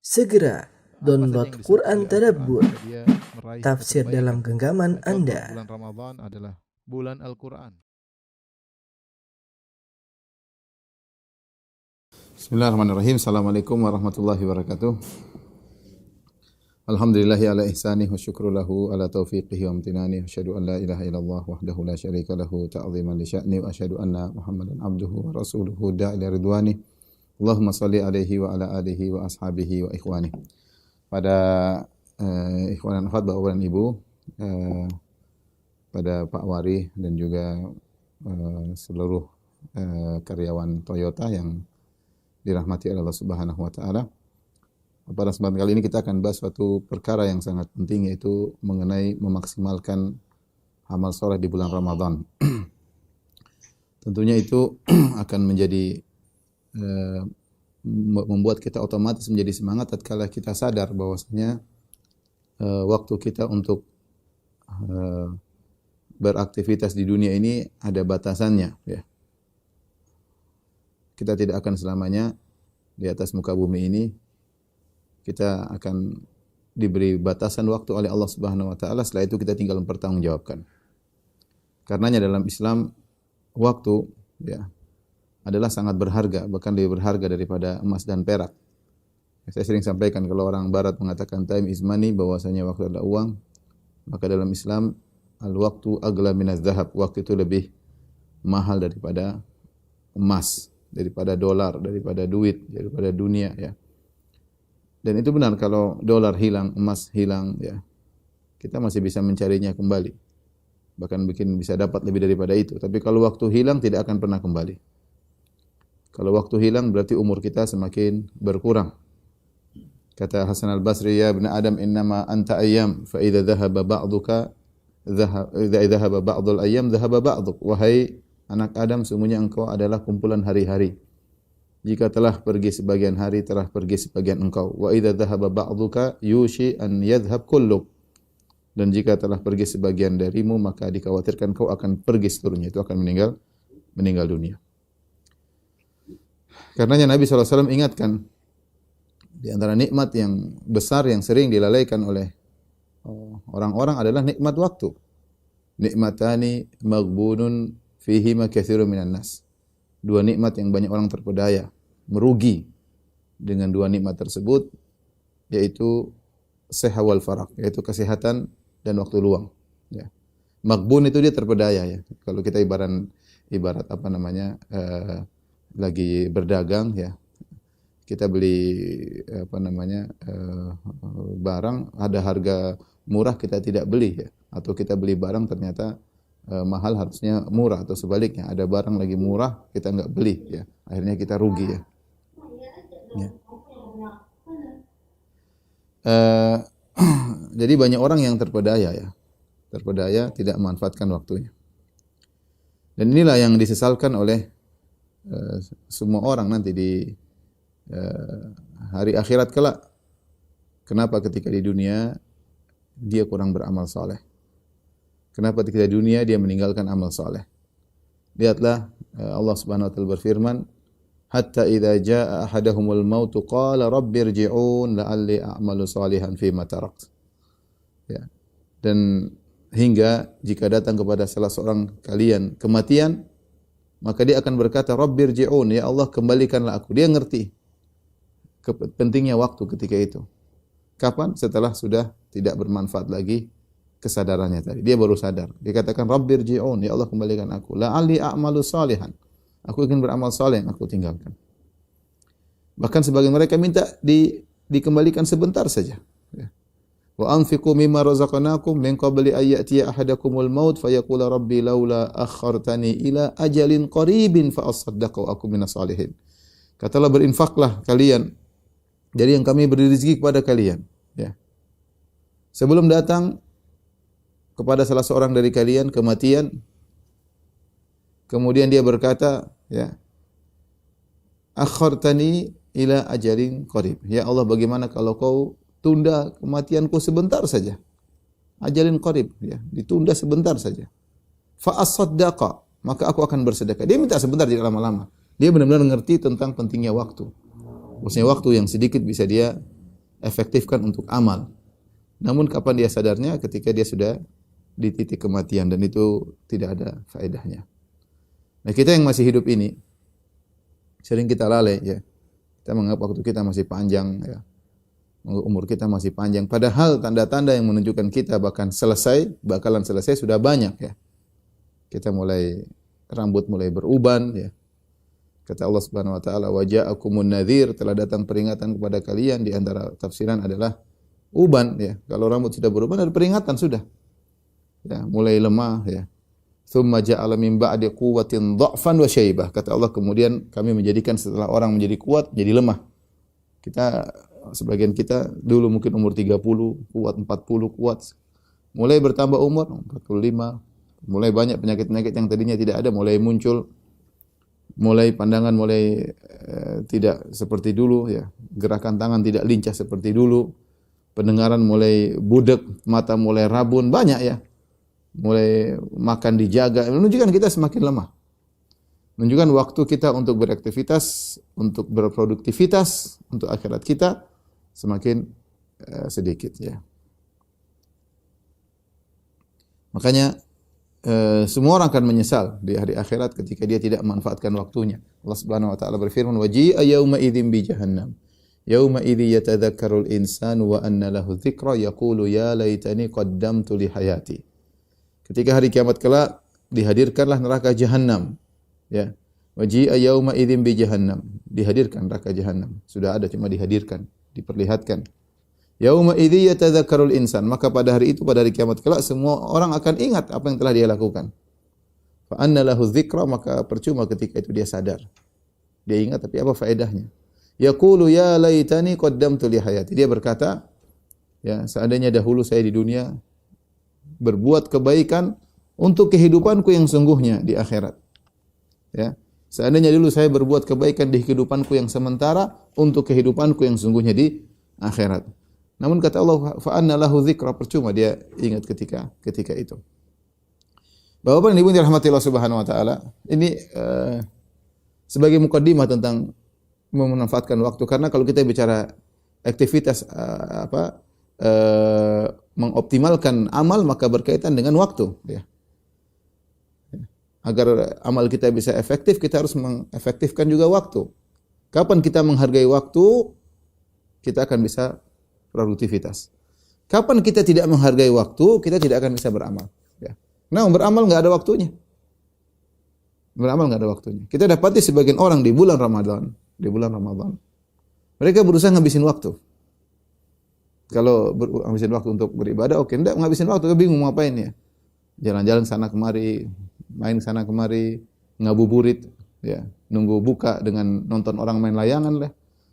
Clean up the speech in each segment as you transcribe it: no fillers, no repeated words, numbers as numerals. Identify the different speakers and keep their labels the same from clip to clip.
Speaker 1: Segera download
Speaker 2: yang
Speaker 1: Quran
Speaker 2: disebut oleh
Speaker 1: Tadabbur,
Speaker 2: Al-Quran, dia meraih
Speaker 1: tafsir
Speaker 2: kebaikan.
Speaker 1: dalam genggaman
Speaker 2: Dan contoh
Speaker 1: Anda.
Speaker 2: bulan Ramadan adalah bulan Al-Quran.
Speaker 3: Bismillahirrahmanirrahim. Assalamualaikum warahmatullahi wabarakatuh. Alhamdulillahi ala ihsanih wa syukru lahu ala taufiqihi wa amtinani. Asyhadu an la ilaha illallah wahdahu la syarika lahu ta'ziman li sya'ni wa asyhadu anna Muhammadan abduhu wa rasuluhu da'ila ridwani. Allahumma salli alaihi wa ala alihi wa ashabihi wa ikhwani. Pada ikhwan dan akhwat, Bapak dan Ibu, pada Pak Wari dan juga seluruh karyawan Toyota yang dirahmati oleh Allah Subhanahu wa taala. Pada kesempatan kali ini kita akan bahas suatu perkara yang sangat penting, yaitu mengenai memaksimalkan amal soleh di bulan Ramadan. Tentunya itu akan menjadi membuat kita otomatis menjadi semangat tatkala kita sadar bahwasanya waktu kita untuk beraktivitas di dunia ini ada batasannya, ya. Kita tidak akan selamanya di atas muka bumi ini. Kita akan diberi batasan waktu oleh Allah Subhanahu wa taala. Setelah itu kita tinggal mempertanggungjawabkan. Karenanya dalam Islam waktu, ya, adalah sangat berharga, bahkan lebih berharga daripada emas dan perak. Saya sering sampaikan, kalau orang barat mengatakan time is money, bahwasanya waktu adalah uang, maka dalam Islam al-waqtu aghla minaz zahab. Waktu itu lebih mahal daripada emas, daripada dolar, daripada duit, daripada dunia, ya. Dan itu benar, kalau dolar hilang, emas hilang, ya, kita masih bisa mencarinya kembali. Bahkan bikin bisa dapat lebih daripada itu. Tapi kalau waktu hilang tidak akan pernah kembali. Kalau waktu hilang berarti umur kita semakin berkurang. Kata Hasan al-Basri, ya ibn Adam innama anta ayyam fa idza dhahaba ba'duka dhahaba ba'dul ayyam dhahaba ba'duk. Wahai anak Adam, sungguhnya engkau adalah kumpulan hari-hari. Jika telah pergi sebagian hari, telah pergi sebagian engkau. Wa idza dhahaba ba'duka yushi an yadhhab kulluk. Dan jika telah pergi sebagian darimu, maka dikhawatirkan kau akan pergi seluruhnya, itu akan meninggal dunia. Karenanya Nabi SAW ingatkan, di antara nikmat yang besar yang sering dilalaikan oleh orang-orang adalah nikmat waktu. Nikmatani maghbunun fihima katsirun minan nas. Dua nikmat yang banyak orang terpedaya, merugi dengan dua nikmat tersebut, yaitu seha wal faraq, yaitu kesehatan dan waktu luang, ya. Maghbun itu dia terpedaya, ya. Kalau kita ibarat apa namanya, lagi berdagang, ya. Kita beli apa namanya, barang ada harga murah kita tidak beli, ya. Atau kita beli barang ternyata mahal, harusnya murah, atau sebaliknya ada barang lagi murah kita enggak beli, ya. Akhirnya kita rugi, ya. Ya. Jadi banyak orang yang terpedaya, ya. Terpedaya tidak memanfaatkan waktunya. Dan inilah yang disesalkan oleh semua orang nanti di hari akhirat kelak. Kenapa ketika di dunia dia kurang beramal saleh? Kenapa ketika di dunia dia meninggalkan amal saleh? Lihatlah, Allah Subhanahu wa taala berfirman, hatta idza jaa ahaduhumul maut qala rabbirji'un la'alli a'malu salihan fima tarakt. Ya. Dan hingga jika datang kepada salah seorang kalian kematian, maka dia akan berkata rabbirji'un, ya Allah kembalikanlah aku. Dia ngerti pentingnya waktu ketika itu. Kapan? Setelah sudah tidak bermanfaat lagi kesadarannya tadi. Dia baru sadar. Dia katakan rabbirji'un, ya Allah kembalikan aku. La'alli a'malu salihan. Aku ingin beramal saleh yang aku tinggalkan. Bahkan sebagian mereka minta dikembalikan sebentar saja, ya. Wa anfiqu mimma razaqnakum min qabli ay ya'tiya ahadakumul maut fayaqula rabbi laula akhartani ila ajalin qaribin fa asaddaqu aku minas salihin. Katalah, berinfaklah kalian dari yang kami beri rezeki kepada kalian, ya. Sebelum datang kepada salah seorang dari kalian kematian, kemudian dia berkata, ya, akhartani ila ajalin qarib. Ya Allah, bagaimana kalau kau tunda kematianku sebentar saja? Ajalin qarib, ya, ditunda sebentar saja. Fa asaddaqa, maka aku akan bersedekah. Dia minta sebentar, tidak lama-lama. Dia benar-benar mengerti tentang pentingnya waktu. Maksudnya waktu yang sedikit bisa dia efektifkan untuk amal. Namun kapan dia sadarnya? Ketika dia sudah di titik kematian, dan itu tidak ada faedahnya. Nah, kita yang masih hidup ini sering kita lalai ya. Kita menganggap waktu kita masih panjang ya. Umur kita masih panjang, padahal tanda-tanda yang menunjukkan kita bakalan selesai sudah banyak ya. Kita rambut mulai beruban ya. Kata Allah Subhanahu wa taala, "Wa ja'akumun nadhir", telah datang peringatan kepada kalian. Di antara tafsiran adalah uban ya. Kalau rambut sudah beruban ada peringatan sudah. Ya, mulai lemah ya. Tsumma ja'ala min ba'di quwwatin dha'fan wa syaibah. Kata Allah, kemudian kami menjadikan setelah orang menjadi kuat jadi lemah. Sebagian kita dulu mungkin umur 30, kuat 40, kuat. Mulai bertambah umur 45, mulai banyak penyakit-penyakit yang tadinya tidak ada mulai muncul. Mulai pandangan tidak seperti dulu ya. Gerakan tangan tidak lincah seperti dulu. Pendengaran mulai budek, mata mulai rabun, banyak ya. Mulai makan dijaga, menunjukkan kita semakin lemah. Menunjukkan waktu kita untuk beraktivitas, untuk berproduktivitas, untuk akhirat kita semakin sedikit ya. Makanya semua orang akan menyesal di hari akhirat ketika dia tidak memanfaatkan waktunya. Allah Subhanahu wa taala berfirman, "Waji'a yauma idzin bi jahannam. Yauma idzi yatadzakkarul insanu wa anna lahu dzikra yaqulu ya laitani qaddamtu li hayati." Ketika hari kiamat kelak dihadirkanlah neraka jahanam. Ya. Waji'a yauma idzin bi jahannam. Dihadirkan neraka jahanam. Sudah ada, cuma dihadirkan, diperlihatkan. Yauma idzi yatadzakkarul insan, maka pada hari itu, pada hari kiamat kelak, semua orang akan ingat apa yang telah dia lakukan. Fa anna lahu dzikra, maka percuma ketika itu dia sadar. Dia ingat tapi apa faedahnya? Yaqulu ya laitani qaddamtu li hayati. Dia berkata, ya, seandainya dahulu saya di dunia berbuat kebaikan untuk kehidupanku yang sungguhnya di akhirat. Ya. Seandainya dulu saya berbuat kebaikan di kehidupanku yang sementara untuk kehidupanku yang sungguhnya di akhirat. Namun kata Allah, fa anna lahu dzikra, percuma dia ingat ketika itu. Bapak-bapak dan Ibu yang dirahmati Allah Subhanahu wa taala, ini sebagai mukaddimah tentang memanfaatkan waktu, karena kalau kita bicara aktivitas mengoptimalkan amal maka berkaitan dengan waktu ya. Agar amal kita bisa efektif, kita harus mengefektifkan juga waktu. Kapan kita menghargai waktu, kita akan bisa produktivitas. Kapan kita tidak menghargai waktu, kita tidak akan bisa beramal. Ya. Nah, beramal nggak ada waktunya. Beramal nggak ada waktunya. Kita dapati sebagian orang di bulan Ramadan, mereka berusaha ngabisin waktu. Kalau ngabisin waktu untuk beribadah, oke. Enggak, ngabisin waktu, bingung mau ngapain ya. Jalan-jalan sana kemari, main sana kemari, ngabuburit, ya, nunggu buka dengan nonton orang main layangan lah,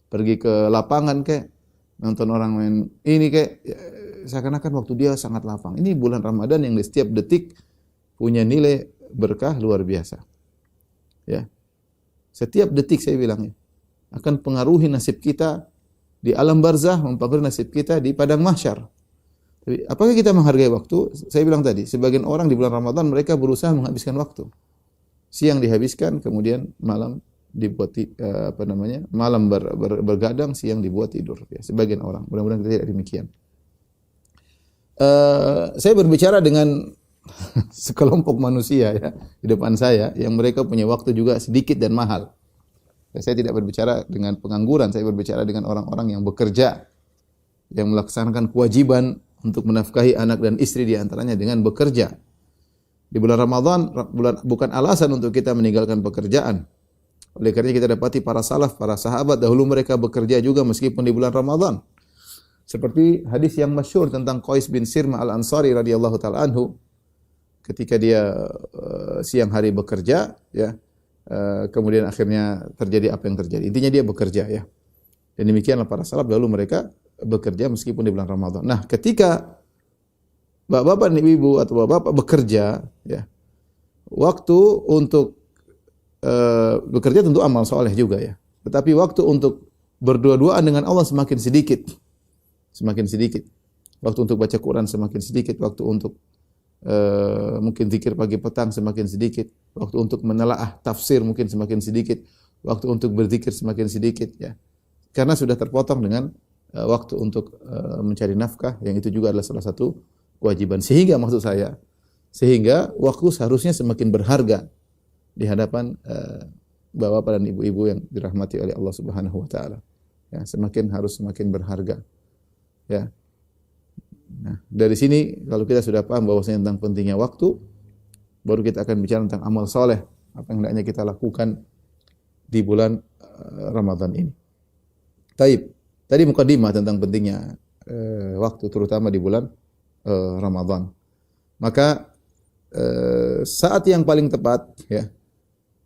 Speaker 3: pergi ke lapangan kayak nonton orang main ini kayak ya, seakan-akan waktu dia sangat lapang. Ini bulan Ramadan yang di setiap detik punya nilai berkah luar biasa. Ya. Setiap detik saya bilang ya, akan pengaruhi nasib kita di alam barzah, mempengaruhi nasib kita di padang mahsyar. Tapi apakah kita menghargai waktu? Saya bilang tadi, sebagian orang di bulan Ramadan mereka berusaha menghabiskan waktu. Siang dihabiskan, kemudian malam dibuat malam bergadang, siang dibuat tidur. Ya, sebagian orang. Mudah-mudahan kita tidak demikian. Saya berbicara dengan sekelompok manusia ya di depan saya yang mereka punya waktu juga sedikit dan mahal. Saya tidak berbicara dengan pengangguran, saya berbicara dengan orang-orang yang bekerja, yang melaksanakan kewajiban untuk menafkahi anak dan istri di antaranya dengan bekerja. Di bulan Ramadan bukan alasan untuk kita meninggalkan pekerjaan. Oleh karena kita dapati para salaf, para sahabat dahulu mereka bekerja juga meskipun di bulan Ramadan. Seperti hadis yang masyhur tentang Qais bin Sirma Al-Ansari radhiyallahu taala anhu, ketika dia siang hari bekerja ya, kemudian akhirnya terjadi apa yang terjadi. Intinya dia bekerja ya. Dan demikianlah para salaf dahulu mereka bekerja meskipun di bulan Ramadan. Nah, ketika bapak-bapak dan ibu atau bapak-bapak bekerja, ya, waktu untuk bekerja tentu amal soleh juga ya. Tetapi waktu untuk berdua-duaan dengan Allah semakin sedikit. Semakin sedikit. Waktu untuk baca Quran semakin sedikit. Waktu untuk mungkin zikir pagi petang semakin sedikit. Waktu untuk menelaah tafsir mungkin semakin sedikit. Waktu untuk berzikir semakin sedikit ya. Karena sudah terpotong dengan waktu untuk mencari nafkah, yang itu juga adalah salah satu kewajiban. Sehingga maksud saya, sehingga waktu seharusnya semakin berharga di hadapan bapak dan ibu-ibu yang dirahmati oleh Allah Subhanahu wa taala. Ya, harus semakin berharga. Ya. Nah, dari sini kalau kita sudah paham bahwasanya tentang pentingnya waktu, baru kita akan bicara tentang amal soleh, apa yang hendaknya kita lakukan di bulan Ramadan ini. Taib. Tadi mukadimah tentang pentingnya waktu, terutama di bulan Ramadan. Maka saat yang paling tepat ya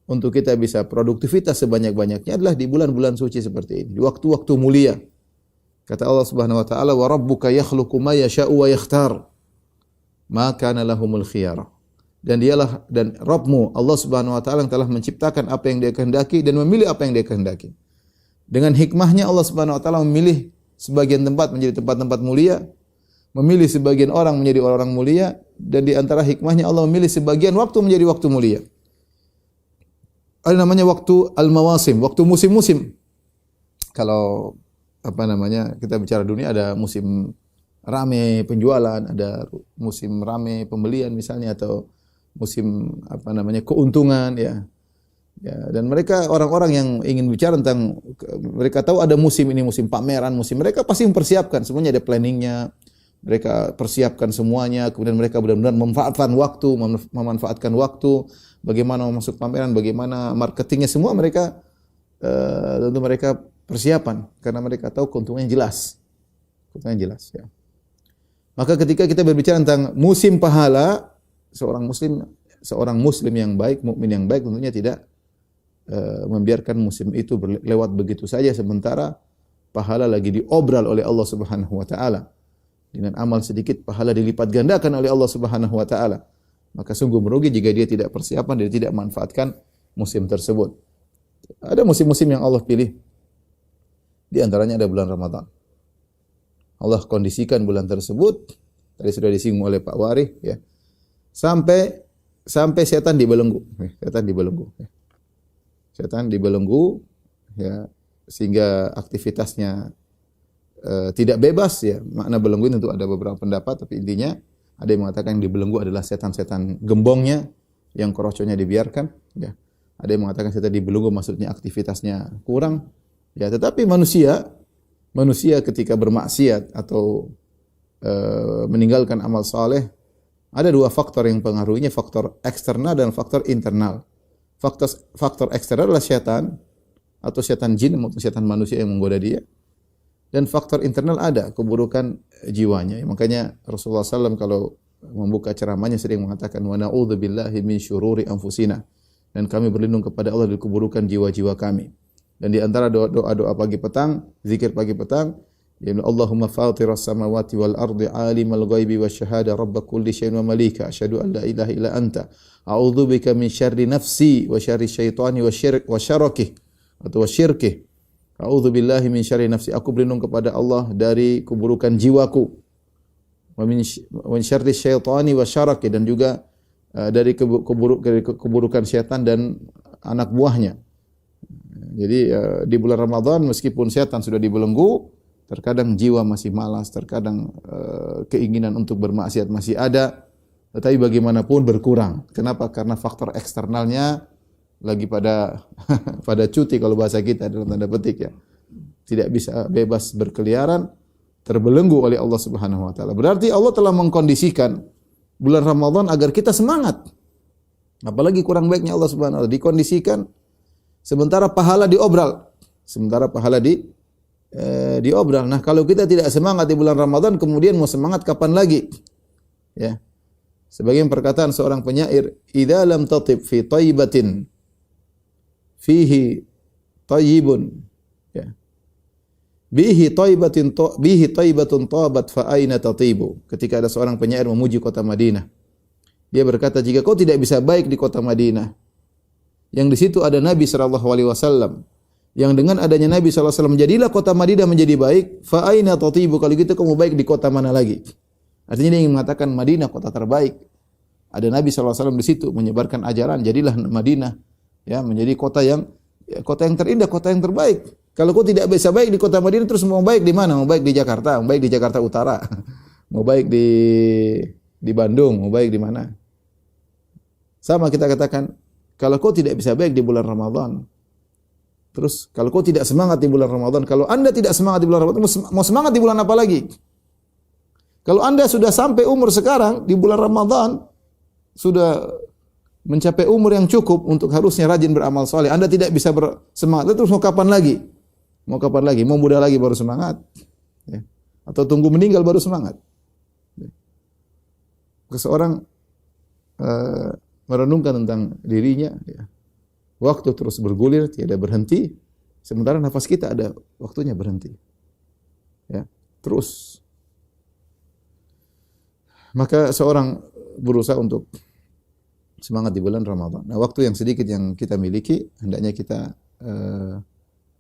Speaker 3: untuk kita bisa produktivitas sebanyak-banyaknya adalah di bulan-bulan suci seperti ini, di waktu-waktu mulia. Kata Allah Subhanahu wa taala, "Wa rabbuka yakhluqu ma yasha'u wa yakhtar, ma kana lahumul khiyarah." Dan Rabbmu Allah Subhanahu wa taala yang telah menciptakan apa yang Dia kehendaki dan memilih apa yang Dia kehendaki. Dengan hikmahnya Allah Subhanahu wa taala memilih sebagian tempat menjadi tempat-tempat mulia, memilih sebagian orang menjadi orang mulia, dan di antara hikmahnya Allah memilih sebagian waktu menjadi waktu mulia. Ada namanya waktu al-mawasim, waktu musim-musim. Kalau kita bicara dunia, ada musim rame penjualan, ada musim rame pembelian misalnya, atau musim keuntungan ya. Ya, dan mereka orang-orang yang ingin bicara tentang, mereka tahu ada musim ini, musim pameran, mereka pasti mempersiapkan, semuanya ada planningnya, mereka persiapkan semuanya, kemudian mereka benar-benar memanfaatkan waktu, bagaimana masuk pameran, bagaimana marketingnya, semua mereka tentu mereka persiapan, karena mereka tahu keuntungannya jelas. Ya. Maka ketika kita berbicara tentang musim pahala, seorang muslim yang baik, mukmin yang baik tentunya tidak membiarkan musim itu lewat begitu saja, sementara pahala lagi diobral oleh Allah Subhanahu wa taala. Dengan amal sedikit pahala dilipat gandakan oleh Allah Subhanahu wa taala. Maka sungguh merugi jika dia tidak persiapan, dia tidak manfaatkan musim tersebut. Ada musim-musim yang Allah pilih. Di antaranya ada bulan Ramadan. Allah kondisikan bulan tersebut, tadi sudah disinggung oleh Pak Warih ya. Sampai setan dibelenggu. Setan dibelenggu ya, sehingga aktivitasnya tidak bebas ya. Makna belenggu itu ada beberapa pendapat, tapi intinya ada yang mengatakan yang dibelenggu adalah setan-setan gembongnya yang kroconya dibiarkan ya. Ada yang mengatakan setan dibelenggu maksudnya aktivitasnya kurang ya. Tetapi manusia ketika bermaksiat atau meninggalkan amal saleh, ada dua faktor yang pengaruhinya, faktor eksternal dan faktor internal. Faktor eksternal adalah setan atau setan jin maupun setan manusia yang menggoda dia. Dan faktor internal ada keburukan jiwanya. Makanya Rasulullah SAW kalau membuka ceramahnya sering mengatakan, wa na'udzubillahi min syururi anfusina. Dan kami berlindung kepada Allah dari keburukan jiwa-jiwa kami. Dan di antara doa-doa pagi petang, zikir pagi petang, ya Allahumma fatiras samawati wal ardi alimal ghaibi wasyahada rabb kulli syai'in wa malika asyhadu an la ilaha illa anta a'udzubika min syarri nafsi wa syarri syaitani wa syarkih atau syirkih. A'udzubillahi min syarri nafsi, aku berlindung kepada Allah dari keburukan jiwaku. Wa min syarri syaitani wa syarkih, dan juga dari keburukan syaitan dan anak buahnya. Jadi di bulan Ramadan meskipun syaitan sudah dibelenggu, terkadang jiwa masih malas, terkadang keinginan untuk bermaksiat masih ada, tetapi bagaimanapun berkurang. Kenapa? Karena faktor eksternalnya lagi pada cuti kalau bahasa kita dalam tanda petik ya. Tidak bisa bebas berkeliaran, terbelenggu oleh Allah Subhanahu wa taala. Berarti Allah telah mengkondisikan bulan Ramadan agar kita semangat. Apalagi kurang baiknya Allah Subhanahu wa taala dikondisikan sementara pahala diobral. Diobral. Nah, kalau kita tidak semangat di bulan Ramadan, kemudian mau semangat kapan lagi? Ya. Sebagian perkataan seorang penyair, "Idza lam tatib fi thayyibatin fihi thayyibun." Ya. Bihi thayyibatun tabat fa aina tatibu. Ketika ada seorang penyair memuji kota Madinah, dia berkata, "Jika kau tidak bisa baik di kota Madinah, yang di situ ada Nabi sallallahu alaihi wasallam, yang dengan adanya Nabi SAW jadilah kota Madinah menjadi baik, fa aina tatibu, kalau gitu kamu baik di kota mana lagi?" Artinya dia ingin mengatakan Madinah kota terbaik. Ada Nabi SAW di situ menyebarkan ajaran, jadilah Madinah ya menjadi kota yang terindah, kota yang terbaik. Kalau kau tidak bisa baik di kota Madinah, terus mau baik di mana? Mau baik di Jakarta, mau baik di Jakarta Utara, mau baik di Bandung, mau baik di mana? Sama kita katakan, kalau kau tidak bisa baik di bulan Ramadan, terus kalau kau tidak semangat di bulan Ramadan, kalau Anda tidak semangat di bulan Ramadan, mau semangat di bulan apa lagi? Kalau Anda sudah sampai umur sekarang di bulan Ramadan, sudah mencapai umur yang cukup untuk harusnya rajin beramal soleh, Anda tidak bisa bersemangat, terus mau kapan lagi? Mau kapan lagi? Mau muda lagi baru semangat? Ya. Atau tunggu meninggal baru semangat? Ya. Seseorang merenungkan tentang dirinya, ya. Waktu terus bergulir, tiada berhenti, sementara nafas kita ada waktunya berhenti. Ya. Terus. Maka seorang berusaha untuk semangat di bulan Ramadan. Nah, waktu yang sedikit yang kita miliki, hendaknya kita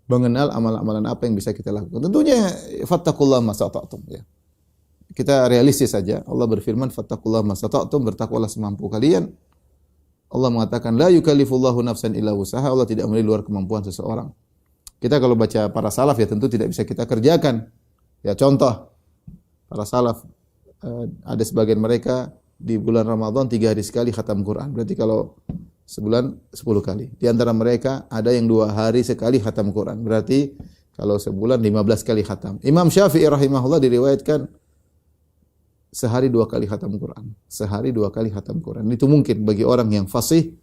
Speaker 3: mengenal amalan-amalan apa yang bisa kita lakukan. Tentunya fattaqullaha masata'tum, ya. Kita realistis saja. Allah berfirman fattaqullaha masata'tum, bertakwalah semampu kalian. Allah mengatakan la yukallifullahu nafsan illa wusaha. Allah tidak memberi luar kemampuan seseorang. Kita kalau baca para salaf ya tentu tidak bisa kita kerjakan. Ya contoh para salaf ada sebagian mereka di bulan Ramadan 3 hari sekali khatam Quran. Berarti kalau sebulan 10 kali. Di antara mereka ada yang 2 hari sekali khatam Quran. Berarti kalau sebulan 15 kali khatam. Imam Syafi'i rahimahullah diriwayatkan sehari 2 kali khatam Quran. Sehari 2 kali khatam Quran. Itu mungkin bagi orang yang fasih,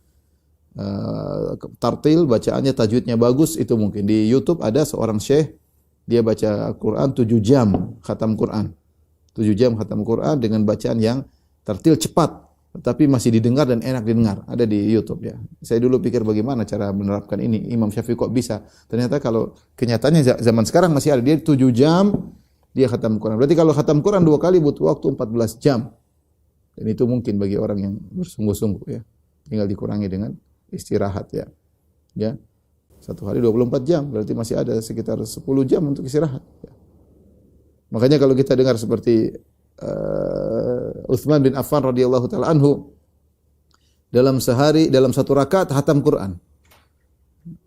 Speaker 3: tartil, bacaannya tajwidnya bagus, itu mungkin. Di YouTube ada seorang syekh, dia baca Quran 7 jam khatam Quran. 7 jam khatam Quran dengan bacaan yang tartil cepat, tetapi masih didengar dan enak didengar. Ada di YouTube, ya. Saya dulu pikir bagaimana cara menerapkan ini. Imam Syafi'i kok bisa? Ternyata kalau kenyataannya zaman sekarang masih ada. Dia 7 jam dia khatam Quran. Berarti kalau khatam Quran 2 kali butuh waktu 14 jam. Dan itu mungkin bagi orang yang bersungguh-sungguh, ya. Tinggal dikurangi dengan istirahat, ya. Ya. 1 hari 24 jam, berarti masih ada sekitar 10 jam untuk istirahat, ya. Makanya kalau kita dengar seperti Utsman bin Affan radhiyallahu taala anhu dalam sehari, dalam 1 rakaat khatam Quran.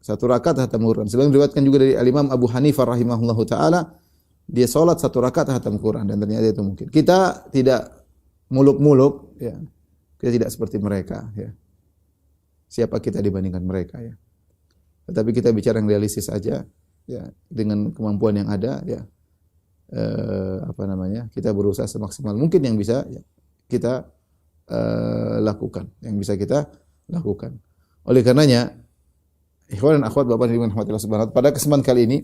Speaker 3: 1 rakaat khatam Quran. Selain diriwayatkan juga dari Al-Imam Abu Hanifah rahimahullahu taala, dia salat 1 rakaat khatam Quran, dan ternyata itu mungkin. Kita tidak muluk-muluk, ya. Kita tidak seperti mereka, ya. Siapa kita dibandingkan mereka, ya. Tetapi kita bicara yang realistis saja, ya, dengan kemampuan yang ada, ya. Kita berusaha semaksimal mungkin yang bisa, ya, kita lakukan, yang bisa kita lakukan. Oleh karenanya, ikhwan dan akhwat Bapak Ibu rahmatillah subhanahu, pada kesempatan kali ini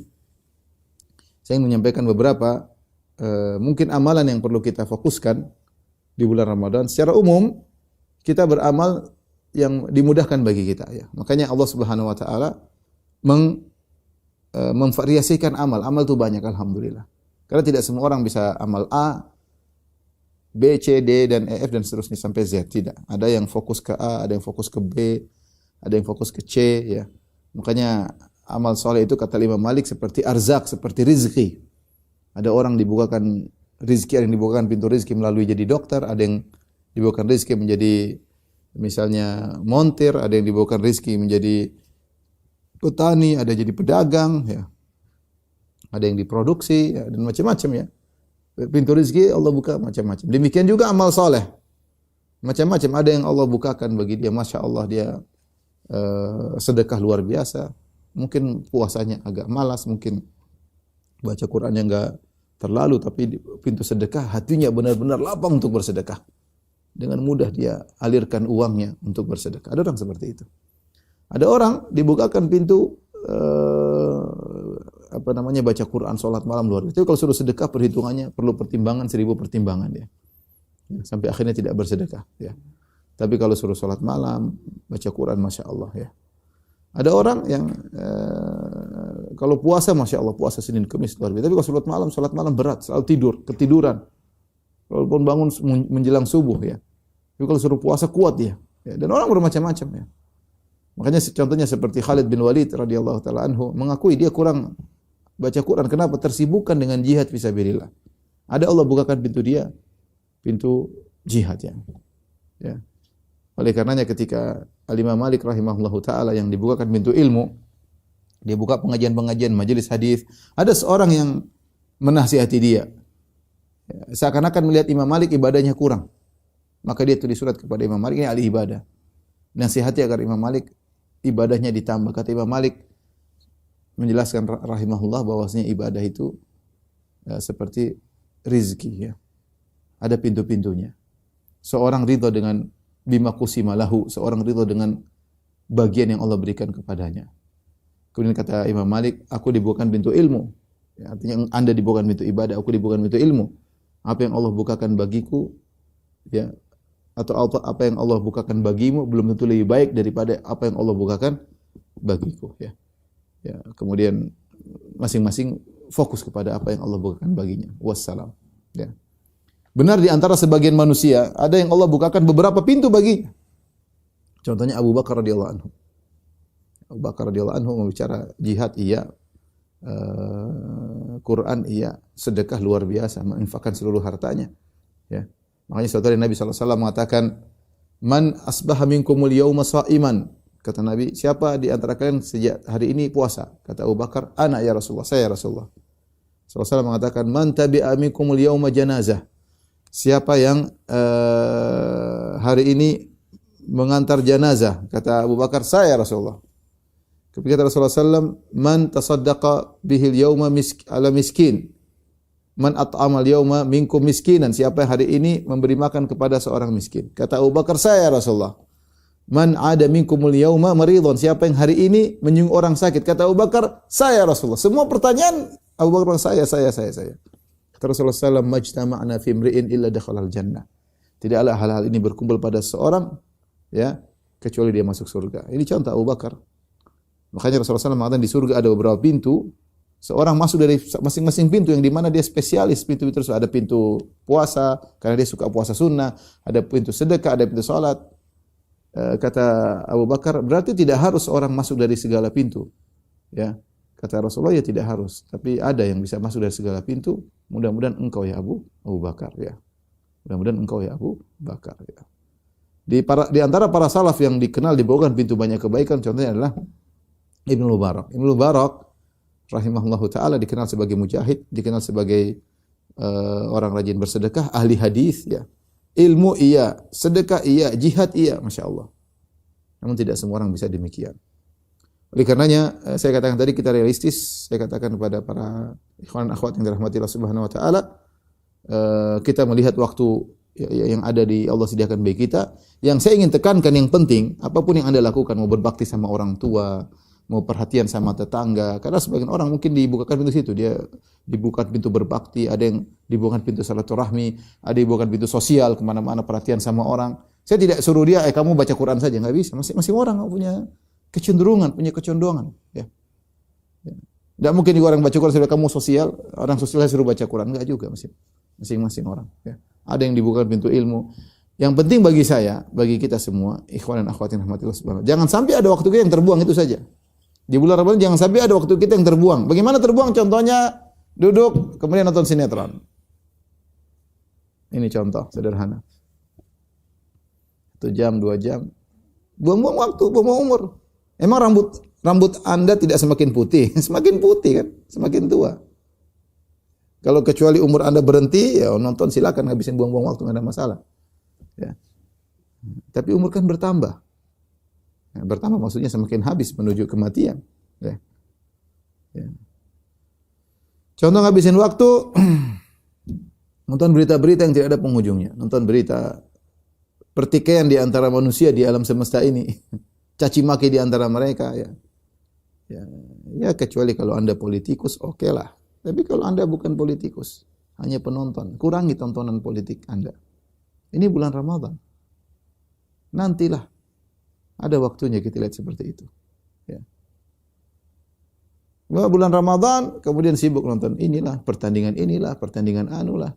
Speaker 3: saya ingin menyampaikan beberapa mungkin amalan yang perlu kita fokuskan di bulan Ramadan. Secara umum kita beramal yang dimudahkan bagi kita, ya. Makanya Allah Subhanahu wa taala memvariasikan amal. Amal itu banyak, alhamdulillah. Karena tidak semua orang bisa amal A, B, C, D, dan E, F, dan seterusnya sampai Z. Tidak. Ada yang fokus ke A, ada yang fokus ke B, ada yang fokus ke C, ya. Makanya amal soleh itu kata Imam Malik seperti arzak, seperti rizki. Ada orang dibukakan rizki, ada yang dibukakan pintu rizki melalui jadi dokter, ada yang dibukakan rizki menjadi misalnya montir, ada yang dibukakan rizki menjadi petani, ada jadi pedagang, ya. Ada yang diproduksi, ya, dan macam-macam, ya. Pintu rezeki Allah buka macam-macam. Demikian juga amal soleh. Macam-macam. Ada yang Allah bukakan bagi dia, Masya Allah, dia sedekah luar biasa. Mungkin puasanya agak malas, mungkin baca Qurannya enggak terlalu, tapi pintu sedekah hatinya benar-benar lapang untuk bersedekah. Dengan mudah dia alirkan uangnya untuk bersedekah. Ada orang seperti itu. Ada orang dibukakan pintu baca Quran, salat malam luar biasa. Itu kalau suruh sedekah perhitungannya perlu pertimbangan 1000 pertimbangan, ya. Ya, sampai akhirnya tidak bersedekah, ya. Tapi kalau suruh salat malam, baca Quran, Masya Allah, ya. Ada orang yang kalau puasa, Masya Allah, puasa Senin Kamis luar biasa. Tapi kalau salat malam berat, selalu ketiduran. Walaupun bangun menjelang subuh, ya. Tapi kalau suruh puasa kuat dia, ya. Dan orang bermacam-macam, ya. Makanya contohnya seperti Khalid bin Walid radhiyallahu taala anhu mengakui dia kurang baca Quran. Kenapa? Tersibukkan dengan jihad fisabilillah. Ada Allah bukakan pintu dia, pintu jihad, ya. Ya. Oleh karenanya ketika Al-Imam Malik rahimahullahu taala yang dibukakan pintu ilmu, Dia buka pengajian-pengajian, majelis hadis. Ada seorang yang menasihati dia. Seakan-akan melihat Imam Malik ibadahnya kurang. Maka dia tulis surat kepada Imam Malik, ini ahli ibadah. Nasihati agar Imam Malik ibadahnya ditambah. Kata Imam Malik menjelaskan rahimahullah bahwasanya ibadah itu seperti rizki, ya. Ada pintu-pintunya. Seorang ridha dengan bima qusima lahu, seorang ridha dengan bagian yang Allah berikan kepadanya. Kemudian kata Imam Malik, aku dibukakan pintu ilmu. Ya, artinya Anda dibukakan pintu ibadah, aku dibukakan pintu ilmu. Apa yang Allah bukakan bagiku, ya, atau apa yang Allah bukakan bagimu belum tentu lebih baik daripada apa yang Allah bukakan bagiku, ya. Ya, kemudian masing-masing fokus kepada apa yang Allah bukakan baginya. Wassalam. Ya. Benar di antara sebagian manusia ada yang Allah bukakan beberapa pintu baginya. Contohnya Abu Bakar radhiyallahu anhu. Abu Bakar radhiyallahu anhu membicara jihad iya, Quran iya, sedekah luar biasa, menginfakkan seluruh hartanya. Ya. Makanya suatu hari Nabi sallallahu alaihi wasallam mengatakan, "Man asbaha minkumul yauma sha'iman." Kata Nabi, siapa di antara kalian sejak hari ini puasa? Kata Abu Bakar, "Ana ya Rasulullah, saya ya Rasulullah." Sallallahu alaihi wasallam mengatakan, "Man tabi'a minkumul yauma janazah." Siapa yang hari ini mengantar jenazah? Kata Abu Bakar, saya Rasulullah. Ketika Rasulullah SAW, man tasaddaqa bihil yawma ala miskin. Man at'amal yawma minkum miskinan. Siapa yang hari ini memberi makan kepada seorang miskin? Kata Abu Bakar, saya Rasulullah. Man ada minkumul yawma maridun. Siapa yang hari ini menyungguh orang sakit? Kata Abu Bakar, saya Rasulullah. Semua pertanyaan Abu Bakar, saya. Kata Rasulullah SAW, majtama'na fi imri'in illa dakhalal jannah. Tidaklah hal-hal ini berkumpul pada seorang, ya, kecuali dia masuk surga. Ini contoh Abu Bakar. Makanya Rasulullah SAW mengatakan di surga ada beberapa pintu. Seorang masuk dari masing-masing pintu yang di mana dia spesialis. Pintu itu ada pintu puasa karena dia suka puasa sunnah, ada pintu sedekah, ada pintu salat. Kata Abu Bakar, berarti tidak harus orang masuk dari segala pintu. Ya. Kata Rasulullah, ya tidak harus, tapi ada yang bisa masuk dari segala pintu. Mudah-mudahan engkau ya Abu Bakar, ya. Mudah-mudahan engkau ya Abu Bakar, ya. Di antara para salaf yang dikenal dibawakan pintu banyak kebaikan, contohnya adalah Ibnu Mubarak. Ibnu Mubarak rahimahullahu taala dikenal sebagai mujahid, dikenal sebagai orang rajin bersedekah, ahli hadis, ya. Ilmu iya, sedekah iya, jihad iya, Masya Allah. Namun tidak semua orang bisa demikian. Oleh karenanya, saya katakan tadi kita realistis, saya katakan kepada para ikhwan dan akhwat yang dirahmati Allah Subhanahu wa taala, kita melihat waktu yang ada di Allah sediakan bagi kita. Yang saya ingin tekankan yang penting, apapun yang Anda lakukan, mau berbakti sama orang tua, mau perhatian sama tetangga, karena sebagian orang mungkin dibukakan pintu situ, dia dibukakan pintu berbakti, ada yang dibukakan pintu silaturahmi, ada yang dibukakan pintu sosial, kemana-mana perhatian sama orang. Saya tidak suruh dia, kamu baca Quran saja, nggak bisa. Masing orang punya kecenderungan, punya kecondongan. Ya. Tidak mungkin orang baca Quran sudah kamu sosial, orang sosial suruh baca Quran, nggak juga, masing-masing orang. Ya. Ada yang dibukakan pintu ilmu. Yang penting bagi saya, bagi kita semua, ikhwan dan akhwat yang rahmatillah subhanahu, jangan sampai ada waktu kita yang terbuang, itu saja. Di bulan Ramadan jangan sampai ada waktu kita yang terbuang. Bagaimana terbuang? Contohnya duduk kemudian nonton sinetron. Ini contoh sederhana. 1 jam, 2 jam. Buang-buang waktu, buang-buang umur. Emang rambut Anda tidak semakin putih, semakin putih kan, semakin tua. Kalau kecuali umur Anda berhenti, ya nonton silakan, habisin buang-buang waktu, enggak ada masalah. Ya. Tapi umur kan bertambah. Bertambah maksudnya semakin habis menuju kematian. Ya. Ya. Contoh ngabisin waktu, nonton berita-berita yang tidak ada penghujungnya. Nonton berita pertikaian di antara manusia di alam semesta ini. Caci maki di antara mereka. Ya. Ya kecuali kalau Anda politikus, oke lah. Tapi kalau Anda bukan politikus, hanya penonton, kurangi tontonan politik Anda. Ini bulan Ramadan. Nantilah. Ada waktunya kita lihat seperti itu. Ya. Bulan Ramadan, kemudian sibuk nonton pertandingan anulah.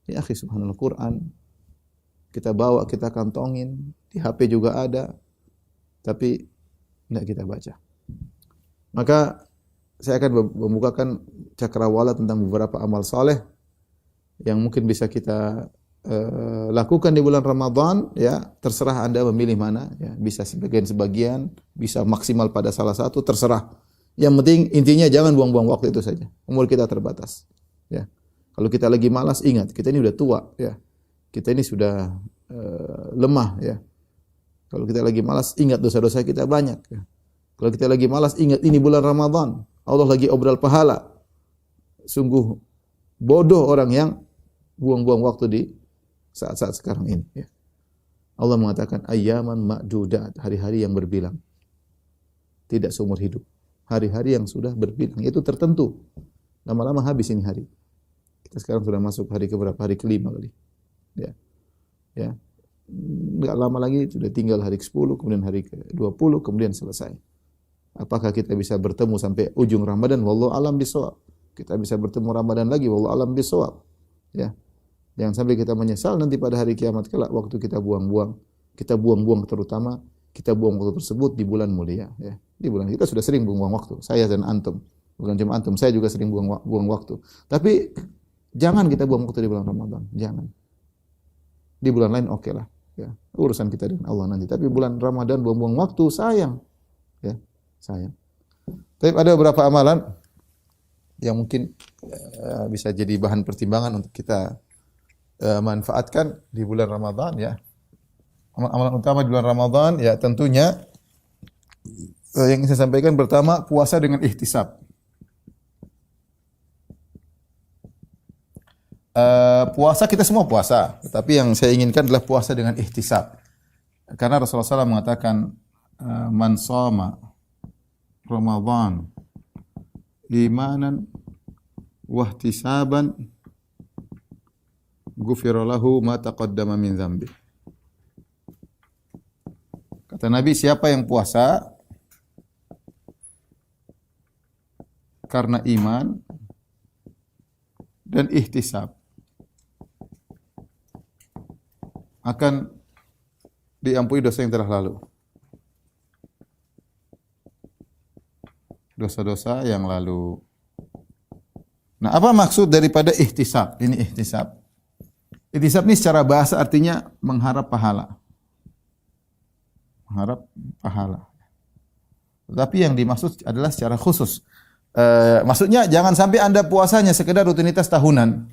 Speaker 3: Ya akhi, subhanallah, Quran. Kita bawa, kita kantongin. Di HP juga ada. Tapi tidak kita baca. Maka saya akan membukakan cakrawala tentang beberapa amal saleh yang mungkin bisa kita lakukan di bulan Ramadan, ya, terserah Anda memilih mana, ya, bisa sebagian, bisa maksimal pada salah satu, terserah. Yang penting intinya jangan buang-buang waktu itu saja. Umur kita terbatas. Ya. Kalau kita lagi malas, ingat kita ini udah tua. Ya. Kita ini sudah lemah. Ya. Kalau kita lagi malas, ingat dosa-dosa kita banyak. Ya. Kalau kita lagi malas, ingat ini bulan Ramadan. Allah lagi obral pahala. Sungguh bodoh orang yang buang-buang waktu di saat-saat sekarang ini. Ya. Allah mengatakan ayyaman ma'dudat, hari-hari yang berbilang. Tidak seumur hidup. Hari-hari yang sudah berbilang, itu tertentu. Lama-lama habis ini hari. Kita sekarang sudah masuk hari keberapa? Hari kelima kali. Ya. Ya. Enggak lama lagi sudah tinggal hari ke-10, kemudian hari ke-20, kemudian selesai. Apakah kita bisa bertemu sampai ujung Ramadan? Wallahu alam bisawab. Kita bisa bertemu Ramadan lagi, wallahu alam bisawab. Ya. Jangan sampai kita menyesal nanti pada hari kiamat kelak waktu kita buang-buang. Kita buang-buang terutama kita buang waktu tersebut di bulan mulia, ya. Di bulan kita sudah sering buang waktu. Saya dan antum. Bukan cuma antum, saya juga sering buang waktu. Tapi jangan kita buang waktu di bulan Ramadan, jangan. Di bulan lain oke lah, ya. Urusan kita dengan Allah nanti. Tapi bulan Ramadan buang-buang waktu sayang. Ya, sayang. Tapi ada beberapa amalan yang mungkin bisa jadi bahan pertimbangan untuk kita manfaatkan di bulan Ramadan, ya. Amalan utama di bulan Ramadan, ya tentunya yang saya sampaikan pertama puasa dengan ihtisab. Puasa kita semua puasa, tetapi yang saya inginkan adalah puasa dengan ihtisab. Karena Rasulullah SAW mengatakan man shoma Ramadan imanan wa ihtisaban ghufira lahu ma taqaddama min dzambi. Kata Nabi, siapa yang puasa karena iman dan ihtisab akan diampuni dosa yang telah lalu. Dosa-dosa yang lalu. Nah, apa maksud daripada ihtisab? Ini ihtisab. Ihtisab ini secara bahasa artinya mengharap pahala. Mengharap pahala. Tetapi yang dimaksud adalah secara khusus. Maksudnya jangan sampai Anda puasanya sekedar rutinitas tahunan.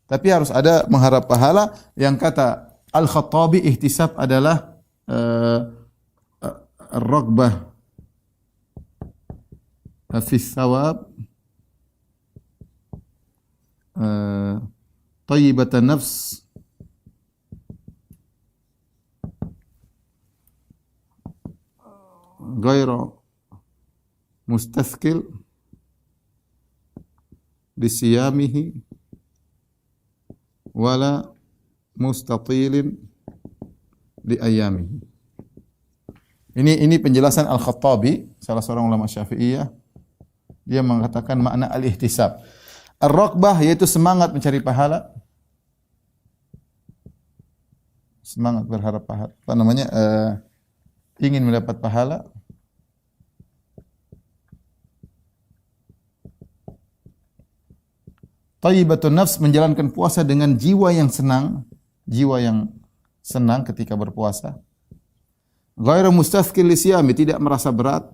Speaker 3: Tapi harus ada mengharap pahala. Yang kata Al-Khattabi, ihtisab adalah ar-raghbah fi thawab, tayyibatan nafs, ghairu mustathqil bisiyamihi wala mustatilin di ayamihi. Ini penjelasan Al-Khattabi, salah seorang ulama Syafi'iyah. Dia mengatakan makna al-ihtisab. Ar-raghbah yaitu semangat mencari pahala. Semangat berharap pahala. Apa namanya? Ingin mendapat pahala. Thayyibatun nafs, menjalankan puasa dengan jiwa yang senang, ketika berpuasa. Ghairu mustathqil lisiyami, tidak merasa berat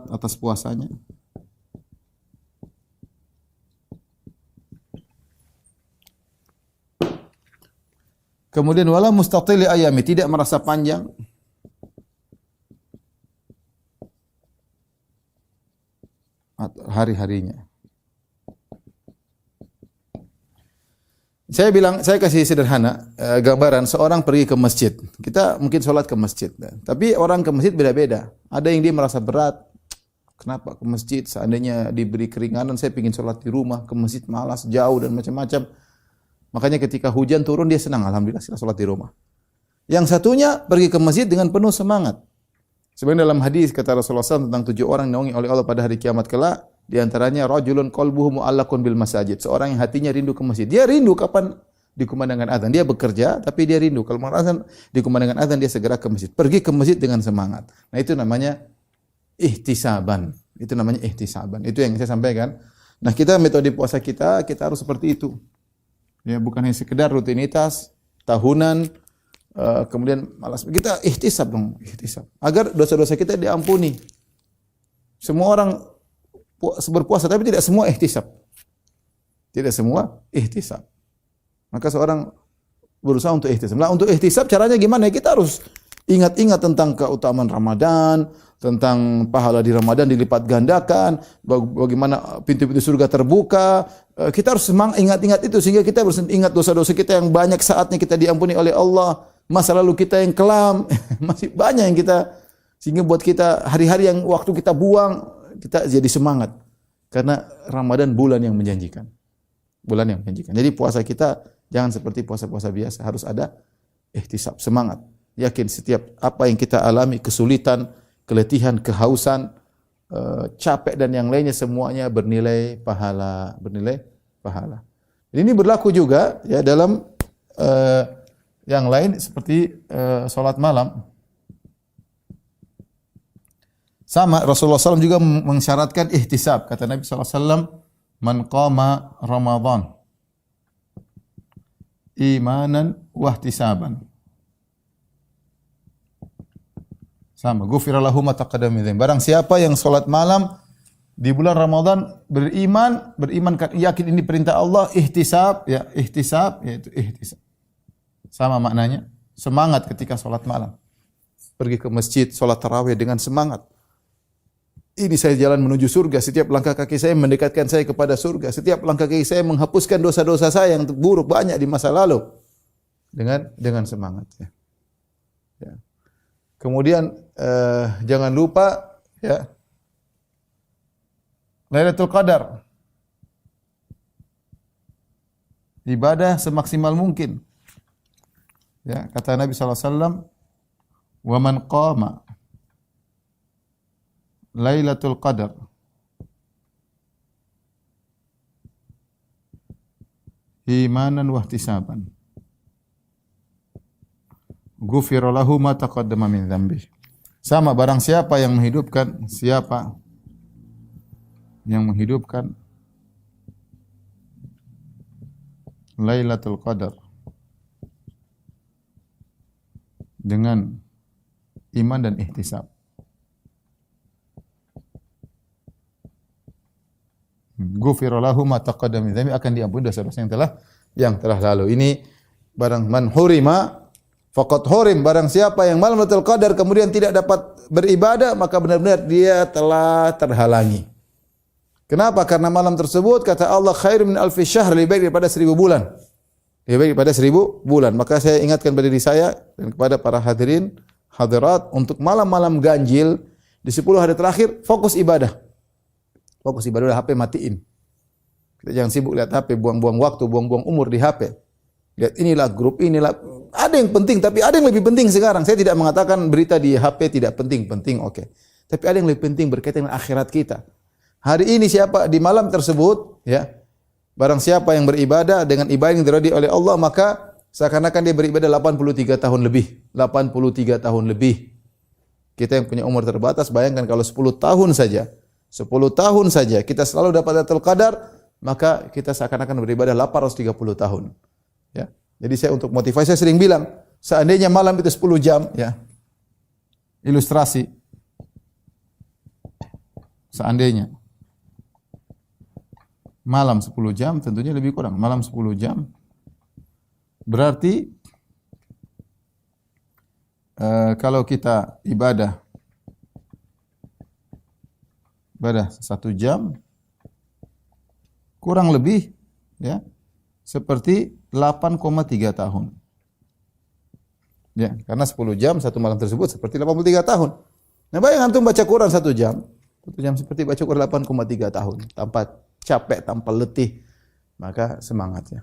Speaker 3: atas puasanya. Kemudian wala mustatili ayami, tidak merasa panjang. Hari-harinya. Saya kasih sederhana gambaran seorang pergi ke masjid. Kita mungkin sholat ke masjid, tapi orang ke masjid beda-beda. Ada yang dia merasa berat. Kenapa ke masjid? Seandainya diberi keringanan, saya ingin sholat di rumah, ke masjid malas, jauh dan macam-macam. Makanya ketika hujan turun dia senang, alhamdulillah saya sholat di rumah. Yang satunya pergi ke masjid dengan penuh semangat. Sebenarnya dalam hadis kata Rasulullah SAW tentang 7 orang yang dinaungi oleh Allah pada hari kiamat kelak, di antaranya rajulun qalbuhu mu'allaqun bil masajid, seorang yang hatinya rindu ke masjid. Dia rindu kapan dikumandangkan azan. Dia bekerja tapi dia rindu kalau azan dikumandangkan azan dia segera ke masjid. Pergi ke masjid dengan semangat. Nah, itu namanya ihtisaban. Itu namanya ihtisaban. Itu yang saya sampaikan. Nah, kita metode puasa kita harus seperti itu. Ya, bukan hanya sekedar rutinitas tahunan kemudian malas. Kita ihtisab dong, ihtisab. Agar dosa-dosa kita diampuni. Semua orang berpuasa, tapi tidak semua ihtisab. Tidak semua ihtisab. Maka seorang berusaha untuk ihtisab. Nah, untuk ihtisab caranya gimana? Kita harus ingat-ingat tentang keutamaan Ramadan, tentang pahala di Ramadan dilipat gandakan, bagaimana pintu-pintu surga terbuka. Kita harus ingat-ingat itu sehingga kita harus ingat dosa-dosa kita yang banyak saatnya kita diampuni oleh Allah. Masa lalu kita yang kelam, masih banyak yang kita, sehingga buat kita hari-hari yang waktu kita buang, kita jadi semangat. Karena Ramadan bulan yang menjanjikan. Bulan yang menjanjikan. Jadi puasa kita jangan seperti puasa-puasa biasa, harus ada ihtisab, semangat. Yakin setiap apa yang kita alami, kesulitan, keletihan, kehausan, capek dan yang lainnya semuanya bernilai pahala, bernilai pahala. Ini berlaku juga ya dalam yang lain seperti salat malam. Sama Rasulullah SAW juga mensyaratkan ihtisab. Kata Nabi SAW, man qama Ramadan imanan wahtisaban. Sama, ghufira lahu ma taqaddama min dzambi. Barang siapa yang salat malam di bulan Ramadan beriman yakin ini perintah Allah, ihtisab, yaitu ihtisab. Sama maknanya, semangat ketika salat malam. Pergi ke masjid, salat tarawih dengan semangat. Ini saya jalan menuju surga, setiap langkah kaki saya mendekatkan saya kepada surga, setiap langkah kaki saya menghapuskan dosa-dosa saya yang buruk banyak di masa lalu. Dengan semangat ya. Ya. Kemudian jangan lupa ya Lailatul Qadar. Ibadah semaksimal mungkin. Ya, kata Nabi sallallahu alaihi wasallam, "Wa man qama Lailatul Qadar imanan wa ihtisaban, ghufira lahu ma taqaddama min dzambi." Sama barang siapa yang menghidupkan Lailatul Qadar dengan iman dan ihtisab, ghufira lahu ma taqaddama min dzambi, akan diampuni dosa-dosa yang telah lalu. Ini barang man hurima faqad hurim, barang siapa yang malam Lailatul Qadar kemudian tidak dapat beribadah, maka benar-benar dia telah terhalangi. Kenapa? Karena malam tersebut kata Allah khair min alfi syahr, lebih baik daripada 1000 bulan. Lebih baik daripada 1000 bulan. Maka saya ingatkan pada diri saya dan kepada para hadirin hadirat untuk malam-malam ganjil di 10 hari terakhir fokus ibadah. Fokus ibadah, HP matiin. Kita jangan sibuk lihat HP, buang-buang waktu, buang-buang umur di HP. Lihat inilah grup, inilah. Ada yang penting, tapi ada yang lebih penting sekarang. Saya tidak mengatakan berita di HP tidak penting, oke. Tapi ada yang lebih penting berkaitan dengan akhirat kita. Hari ini siapa di malam tersebut, ya. Barang siapa yang beribadah dengan ibadah yang diridhai oleh Allah, maka seakan-akan dia beribadah 83 tahun lebih. 83 tahun lebih. Kita yang punya umur terbatas, bayangkan kalau 10 tahun saja. 10 tahun saja kita selalu dapat Lailatul Qadar, maka kita seakan-akan beribadah 830 tahun. Ya. Jadi saya untuk motivasi saya sering bilang, seandainya malam itu 10 jam, ya. Ilustrasi. Seandainya malam 10 jam, tentunya lebih kurang. Malam 10 jam berarti kalau kita ibadah 1 jam kurang lebih ya seperti 8,3 tahun. Ya, karena 10 jam satu malam tersebut seperti 83 tahun. Nah, bayangkan antum baca Quran 1 jam. 1 jam seperti baca Quran 8,3 tahun tanpa capek, tanpa letih. Maka semangat ya.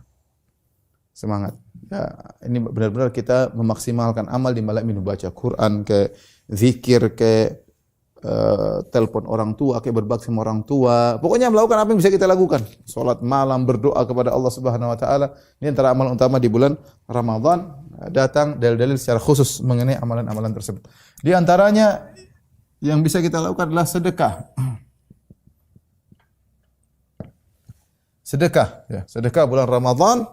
Speaker 3: Semangat. Ya, ini benar-benar kita memaksimalkan amal di malam ini, baca Quran, ke zikir, ke telepon orang tua, kayak berbakti sama orang tua. Pokoknya melakukan apa yang bisa kita lakukan. Salat malam, berdoa kepada Allah Subhanahu wa taala. Ini antara amalan utama di bulan Ramadan. Datang dalil-dalil secara khusus mengenai amalan-amalan tersebut. Di antaranya yang bisa kita lakukan adalah sedekah. Sedekah, ya. Sedekah bulan Ramadan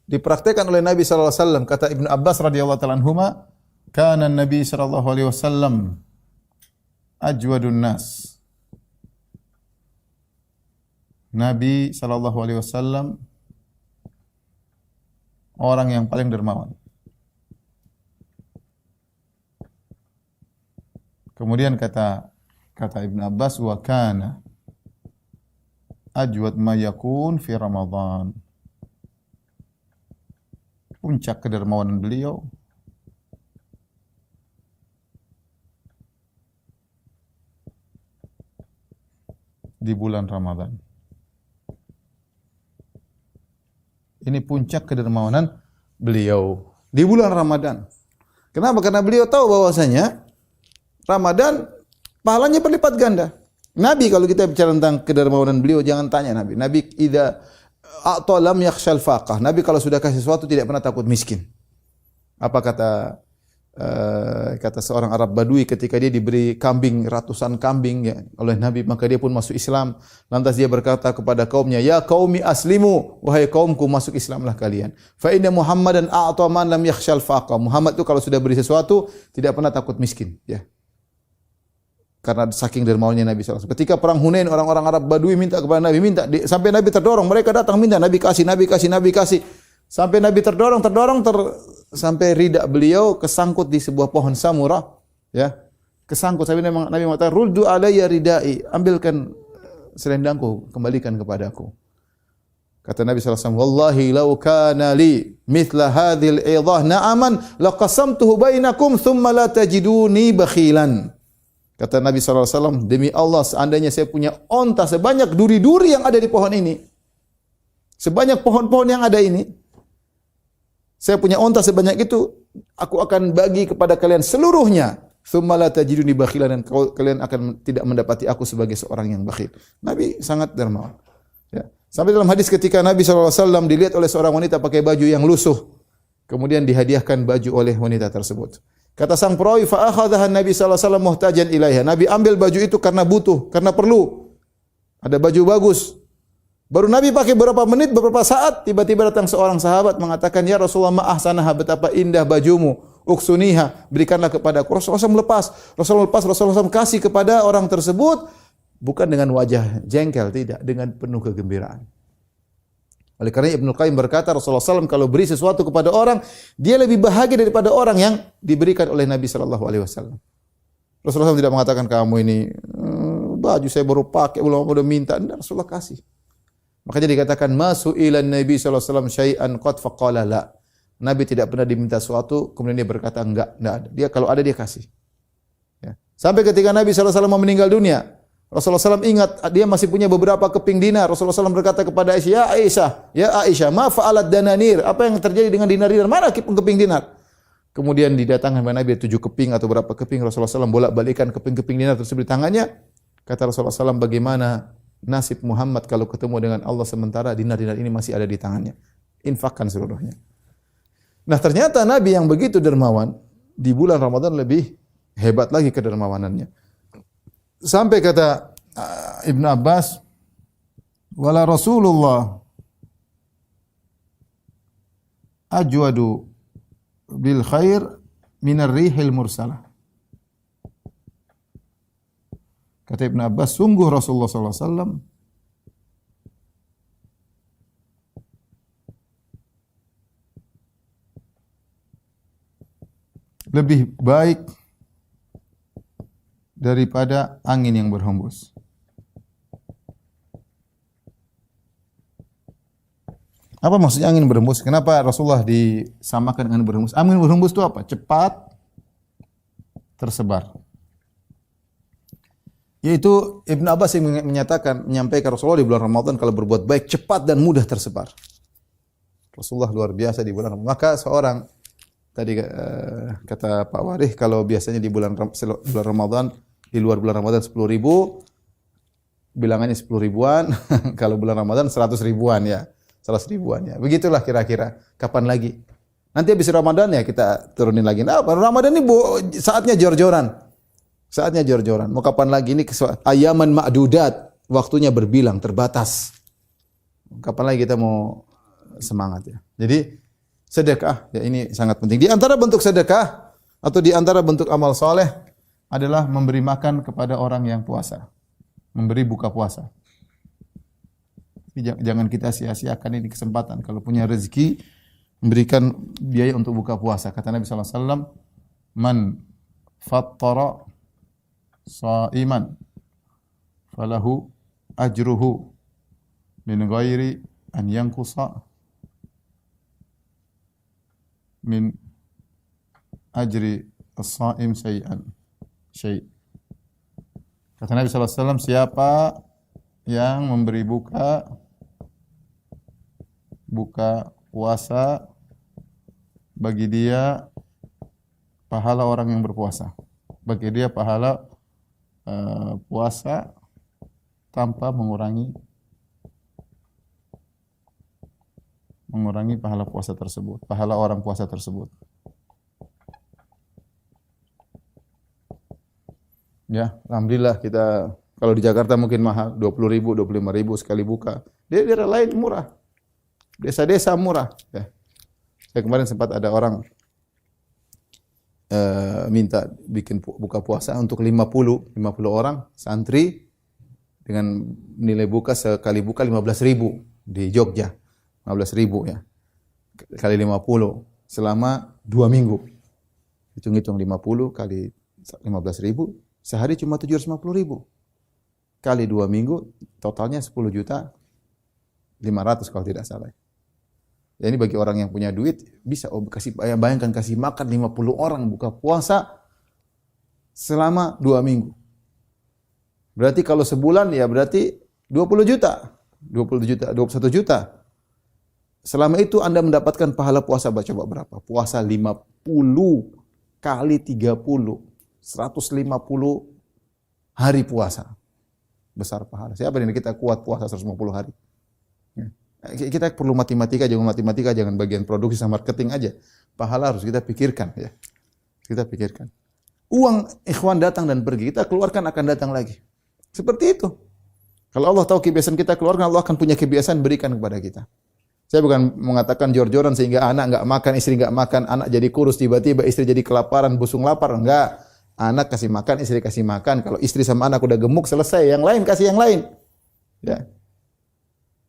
Speaker 3: dipraktekkan oleh Nabi sallallahu alaihi wasallam. Kata Ibnu Abbas radhiyallahu taala anhuma, "Kana Nabi sallallahu alaihi wasallam ajwadun nas." Nabi sallallahu alaihi wasallam orang yang paling dermawan. Kemudian kata Ibnu Abbas, wa kana ajwad ma yakun fi Ramadan. Puncak kedermawanan beliau di bulan Ramadan. Ini puncak kedermawanan beliau di bulan Ramadan. Kenapa? Karena beliau tahu bahwasanya Ramadan pahalanya berlipat ganda. Nabi, kalau kita bicara tentang kedermawanan beliau, jangan tanya Nabi. Nabi idza a'ta lam yakhshal faqah. Nabi kalau sudah kasih sesuatu tidak pernah takut miskin. Apa kata seorang Arab Badui ketika dia diberi kambing, ratusan kambing ya, oleh Nabi, maka dia pun masuk Islam. Lantas dia berkata kepada kaumnya, "Ya qaumi aslimu, wahai kaumku, masuk Islamlah kalian. Fa inna Muhammadan a'ta man lam yakhshal faqah." Muhammad itu kalau sudah beri sesuatu tidak pernah takut miskin, ya. Karena saking dermawannya Nabi SAW. Ketika perang Hunain, orang-orang Arab Badui minta kepada Nabi, sampai Nabi terdorong, mereka datang minta, Nabi kasih. Sampai Nabi terdorong, sampai ridak beliau kesangkut di sebuah pohon samurah, ya. Kesangkut, sampai Nabi mengatakan, "Ruddu alayya ridai." Ambilkan selendangku, kembalikan kepadaku. Kata Nabi SAW, "Wallahi law kana li mithla hadhil idhah na'aman laqasamtuhu bainakum thumma la tajiduni bakhilan." Kata Nabi SAW, demi Allah, seandainya saya punya onta sebanyak duri-duri yang ada di pohon ini, sebanyak pohon-pohon yang ada ini, saya punya onta sebanyak itu, aku akan bagi kepada kalian seluruhnya. Tsumma la tajiduni bakhilan, dan kalian akan tidak mendapati aku sebagai seorang yang bakhil. Nabi sangat dermawan. Ya. Sampai dalam hadis ketika Nabi SAW dilihat oleh seorang wanita pakai baju yang lusuh, kemudian dihadiahkan baju oleh wanita tersebut. Kata sang perawi, fa akhadhaha Nabi sallallahu alaihi wasallam muhtajan ilaiha. Nabi ambil baju itu karena butuh, karena perlu. Ada baju bagus. Baru Nabi pakai beberapa menit, beberapa saat, tiba-tiba datang seorang sahabat mengatakan, "Ya Rasulullah, ma ahsanaha, betapa indah bajumu. Uksuniha, berikanlah kepadaku." Rasulullah SAW kasih kepada orang tersebut bukan dengan wajah jengkel, tidak, dengan penuh kegembiraan. Oleh karena Ibnu Qayyim berkata, Rasulullah SAW kalau beri sesuatu kepada orang, dia lebih bahagia daripada orang yang diberikan oleh Nabi SAW. Rasulullah SAW tidak mengatakan, "Kamu ini baju saya baru pakai, belum udah minta." Tidak, Rasulullah kasih. Makanya dikatakan, "Masu ilan Nabi SAW syai'an qad faqala la." Nabi tidak pernah diminta sesuatu, kemudian dia berkata enggak ada. Dia kalau ada dia kasih. Ya. Sampai ketika Nabi SAW mau meninggal dunia, Rasulullah SAW ingat dia masih punya beberapa keping dinar. Rasulullah SAW berkata kepada Aisyah, "Ya Aisyah, ma fa'alat dananir?" Apa yang terjadi dengan dinar-dinar? Mana keping dinar? Kemudian didatangkan kepada Nabi 7 keping atau berapa keping. Rasulullah SAW bolak-balikan keping-keping dinar tersebut di tangannya. Kata Rasulullah SAW, "Bagaimana nasib Muhammad kalau ketemu dengan Allah sementara dinar-dinar ini masih ada di tangannya?" Infakkan seluruhnya. Nah, ternyata Nabi yang begitu dermawan di bulan Ramadan lebih hebat lagi kedermawanannya. Sampai kata Ibnu Abbas, "Wala Rasulullah ajwadu bil khair minar rihil mursalah." Kata Ibnu Abbas, sungguh Rasulullah SAW lebih baik daripada angin yang berhembus. Apa maksudnya angin berhembus? Kenapa Rasulullah disamakan dengan berhembus? Angin berhembus itu apa? Cepat tersebar. Yaitu Ibnu Abbas yang menyampaikan Rasulullah di bulan Ramadan kalau berbuat baik cepat dan mudah tersebar. Rasulullah luar biasa di bulan Ramadan. Maka seorang tadi kata Pak Warih, kalau biasanya di bulan Ramadan, di luar bulan Ramadan 10.000, bilangannya 10 ribuan. Kalau bulan Ramadan 100 ribuan ya. 100 ribuan ya. Begitulah kira-kira. Kapan lagi? Nanti habis Ramadan ya kita turunin lagi. Nah, Ramadan ini saatnya jor-joran. Saatnya jor-joran. Mau kapan lagi? Ini ayaman ma'dudat. Waktunya berbilang, terbatas. Kapan lagi kita mau semangat ya. Jadi sedekah ya ini sangat penting. Di antara bentuk sedekah atau di antara bentuk amal soleh adalah memberi makan kepada orang yang puasa, memberi buka puasa. Jangan kita sia-siakan ini kesempatan. Kalau punya rezeki, memberikan biaya untuk buka puasa. Kata Nabi sallallahu alaihi wasallam, "Man fattara sha'iman falahu ajruhu min ghairi an yanqusa min ajri as-sha'im syai'." Kata Nabi sallallahu alaihi wasallam, siapa yang memberi buka puasa, bagi dia pahala orang yang berpuasa. Bagi dia pahala puasa tanpa mengurangi pahala puasa tersebut, pahala orang puasa tersebut. Ya, alhamdulillah kita kalau di Jakarta mungkin mahal 20.000, 25.000 sekali buka. Di daerah lain murah. Desa-desa murah. Ya. Saya kemarin sempat ada orang minta bikin buka puasa untuk 50 orang santri dengan nilai buka sekali buka 15.000 di Jogja. 15.000 ya. Kali 50 selama 2 minggu. Hitung-hitung 50 kali 15.000 sehari cuma 750.000. Kali 2 minggu totalnya 10.500.000 kalau tidak salah. Ya ini bagi orang yang punya duit bisa bayangkan kasih makan 50 orang buka puasa selama 2 minggu. Berarti kalau sebulan ya berarti 20 juta, 21 juta. Selama itu Anda mendapatkan pahala puasa coba berapa? Puasa 50 kali 30, 150 hari puasa. Besar pahala. Siapa ini kita kuat puasa 150 hari? Kita perlu matematika, jangan bagian produksi sama marketing aja. Pahala harus kita pikirkan ya. Kita pikirkan. Uang ikhwan datang dan pergi, kita keluarkan akan datang lagi. Seperti itu. Kalau Allah tahu kebiasaan kita keluarkan, Allah akan punya kebiasaan berikan kepada kita. Saya bukan mengatakan jor-joran sehingga anak enggak makan, istri enggak makan, anak jadi kurus tiba-tiba istri jadi kelaparan, busung lapar, enggak. Anak kasih makan, istri kasih makan. Kalau istri sama anak udah gemuk selesai, yang lain kasih yang lain. Ya.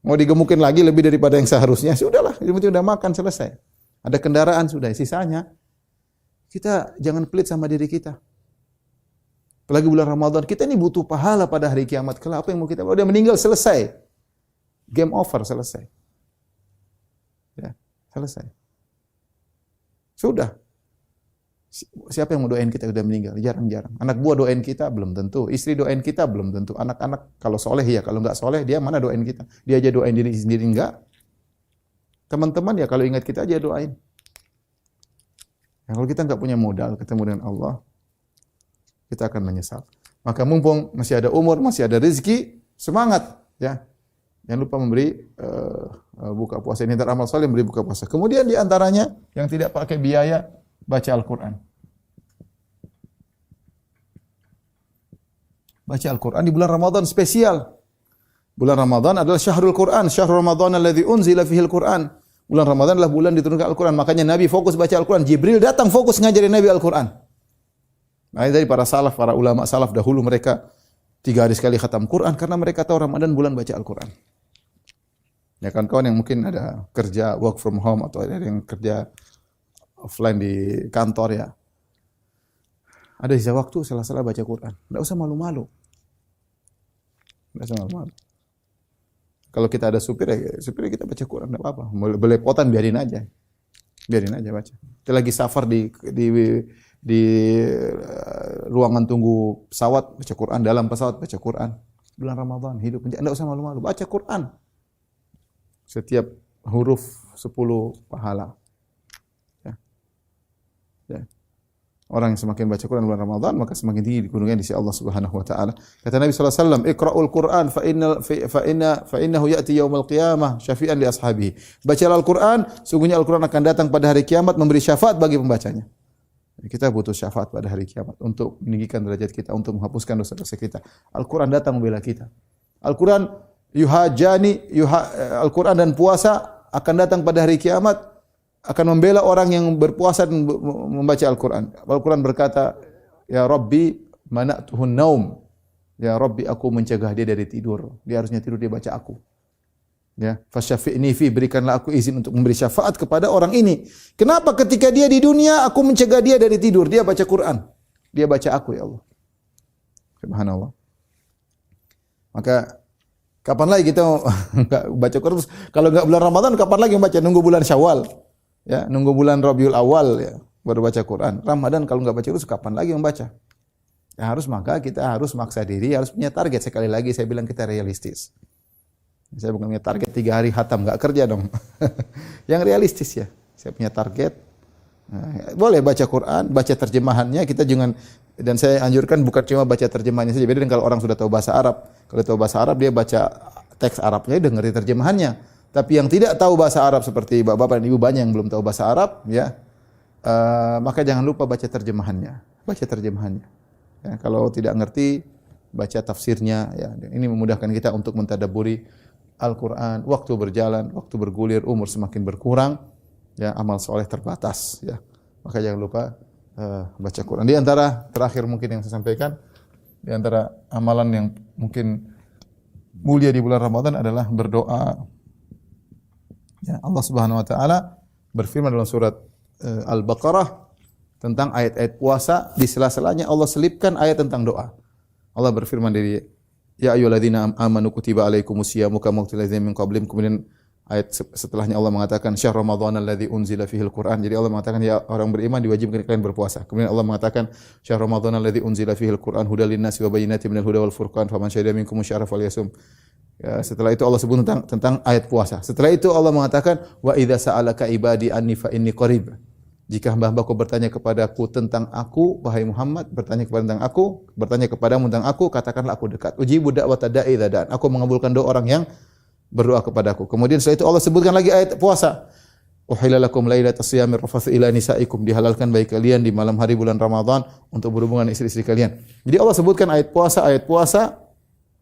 Speaker 3: Mau digemukin lagi lebih daripada yang seharusnya, sudahlah, yang penting udah makan selesai. Ada kendaraan sudah, sisanya kita jangan pelit sama diri kita. Apalagi bulan Ramadan, kita ini butuh pahala pada hari kiamat kelak. Apa yang mau kita? Udah meninggal selesai. Game over selesai. Ya, selesai. Sudah. Siapa yang mau doain kita udah meninggal? Jarang-jarang. Anak buah doain kita belum tentu. Istri doain kita belum tentu. Anak-anak kalau soleh ya, kalau enggak soleh dia mana doain kita? Dia aja doain diri sendiri enggak. Teman-teman ya kalau ingat kita aja doain. Ya, kalau kita enggak punya modal ketemu dengan Allah, kita akan menyesal. Maka mumpung masih ada umur, masih ada rezeki, semangat ya. Jangan lupa memberi buka puasa. Ini antara amal saleh memberi buka puasa. Kemudian di antaranya yang tidak pakai biaya baca Al-Quran. Baca Al-Quran di bulan Ramadan spesial. Bulan Ramadan adalah syahrul Quran. Syahrul Ramadan alladzi unzila fihil Quran. Bulan Ramadan adalah bulan diturunkan Al-Quran. Makanya Nabi fokus baca Al-Quran. Jibril datang fokus ngajarin Nabi Al-Quran. Nah, dari para salaf, para ulama salaf dahulu mereka 3 hari sekali khatam Quran karena mereka tahu Ramadan bulan baca Al-Quran. Ya kan kawan yang mungkin ada kerja work from home atau ada yang kerja offline di kantor ya. Ada sisa waktu salah-salah baca Quran. Enggak usah malu-malu. Enggak usah malu-malu. Kalau kita ada supir kita baca Quran enggak apa-apa. Belepotan biarin aja. Biarin aja baca. Kita lagi safar di ruangan tunggu pesawat baca Quran, dalam pesawat baca Quran. Bulan Ramadan hidup enggak usah malu-malu, baca Quran. Setiap huruf 10 pahala. Ya. Orang yang semakin baca Quran bulan Ramadan maka semakin tinggi gunungnya di sisi Allah Subhanahu wa taala. Kata Nabi sallallahu alaihi wasallam, "Iqra'ul Quran fa innahu ya'ti yaumil qiyamah syafi'an li ashabihi." Bacalah Al-Qur'an, sungguhnya Al-Qur'an akan datang pada hari kiamat memberi syafaat bagi pembacanya. Kita butuh syafaat pada hari kiamat untuk meninggikan derajat kita, untuk menghapuskan dosa-dosa kita. Al-Qur'an datang membela kita. Al-Qur'an Al-Qur'an dan puasa akan datang pada hari kiamat akan membela orang yang berpuasa dan membaca Al-Quran. Al-Quran berkata, ya Rabbi mana'tuhun naum. Ya Rabbi, aku mencegah dia dari tidur. Dia harusnya tidur, dia baca aku. Ya, fasyafi'ni fi, berikanlah aku izin untuk memberi syafaat kepada orang ini. Kenapa ketika dia di dunia aku mencegah dia dari tidur? Dia baca Quran. Dia baca aku, ya Allah. Subhanallah. Maka kapan lagi kita baca Quran? Kalau enggak bulan Ramadan, kapan lagi membaca? Nunggu bulan Syawal. Ya, nunggu bulan Rabiul Awal ya, baru baca Quran. Ramadan kalau enggak baca terus kapan lagi membaca? Ya maka kita harus maksa diri, harus punya target. Sekali lagi saya bilang kita realistis. Saya bukan punya target 3 hari khatam, enggak kerja dong. Yang realistis ya. Saya punya target. Nah, boleh baca Quran, baca terjemahannya, kita jangan, dan saya anjurkan bukan cuma baca terjemahannya saja. Beda dengan kalau orang sudah tahu bahasa Arab. Kalau tahu bahasa Arab dia baca teks Arabnya, dia ngerti terjemahannya. Tapi yang tidak tahu bahasa Arab seperti bapak-bapak dan ibu banyak yang belum tahu bahasa Arab, ya, maka jangan lupa baca terjemahannya. Baca terjemahannya. Ya, kalau tidak ngerti, baca tafsirnya. Ya, ini memudahkan kita untuk mentadabburi Al-Quran. Waktu berjalan, waktu bergulir, umur semakin berkurang, ya, amal soleh terbatas. Ya, maka jangan lupa baca Quran. Di antara terakhir mungkin yang saya sampaikan, di antara amalan yang mungkin mulia di bulan Ramadan adalah berdoa. Ya, Allah Subhanahu wa taala berfirman dalam surat Al-Baqarah tentang ayat-ayat puasa, di sela-selanya Allah selipkan ayat tentang doa. Allah berfirman dari ya ayyuhalladzina amanu kutiba alaikumusyiyamu kama kutiba alal min qablikum, kemudian ayat setelahnya Allah mengatakan syahr ramadhan alladzi unzila fihil Qur'an. Jadi Allah mengatakan ya orang beriman diwajibkan kalian berpuasa. Kemudian Allah mengatakan syahr ramadhan alladzi unzila fihil Qur'an hudal linnasi wa bayyinatin minal huda wal furqan faman syahida minkum syahra falyasum. Ya, setelah itu Allah sebut tentang ayat puasa. Setelah itu Allah mengatakan wa idza sa'alaka ibadi anni fa inni qarib. Jika hamba-hambaku bertanya kepadaku tentang aku, wahai Muhammad, bertanya kepadamu tentang aku, katakanlah aku dekat. Ujibu da'watad da'i idza da'an. Aku mengabulkan doa orang yang berdoa kepadaku. Kemudian setelah itu Allah sebutkan lagi ayat puasa. Uhilla lakum lailatas siyamir rafatsu ila nisaikum, dihalalkan bagi kalian di malam hari bulan Ramadan untuk berhubungan istri-istri kalian. Jadi Allah sebutkan ayat puasa.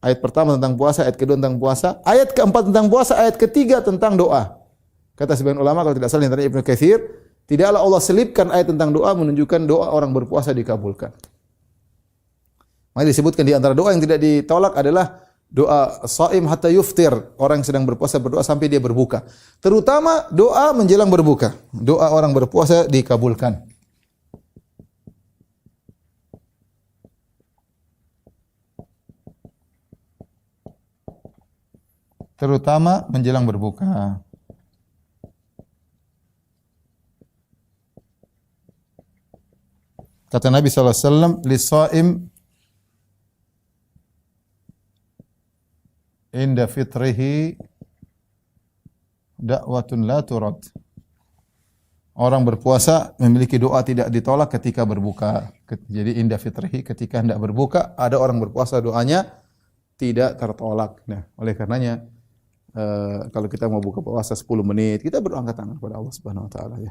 Speaker 3: Ayat pertama tentang puasa, ayat kedua tentang puasa, ayat keempat tentang puasa, ayat ketiga tentang doa. Kata sebagian ulama kalau tidak salah antara Ibnu Katsir, tidaklah Allah selipkan ayat tentang doa menunjukkan doa orang berpuasa dikabulkan. Maka disebutkan di antara doa yang tidak ditolak adalah doa shaim hatta yuftir, orang yang sedang berpuasa berdoa sampai dia berbuka. Terutama doa menjelang berbuka. Doa orang berpuasa dikabulkan. Terutama menjelang berbuka. Kata Nabi SAW, lis-shaim inda fitrihi da'watun la turad. Orang berpuasa memiliki doa tidak ditolak ketika berbuka. Jadi inda fitrihi, ketika hendak berbuka, ada orang berpuasa doanya tidak tertolak. Nah, oleh karenanya kalau kita mau buka puasa 10 menit, kita berangkat tangan kepada Allah Subhanahu wa taala ya.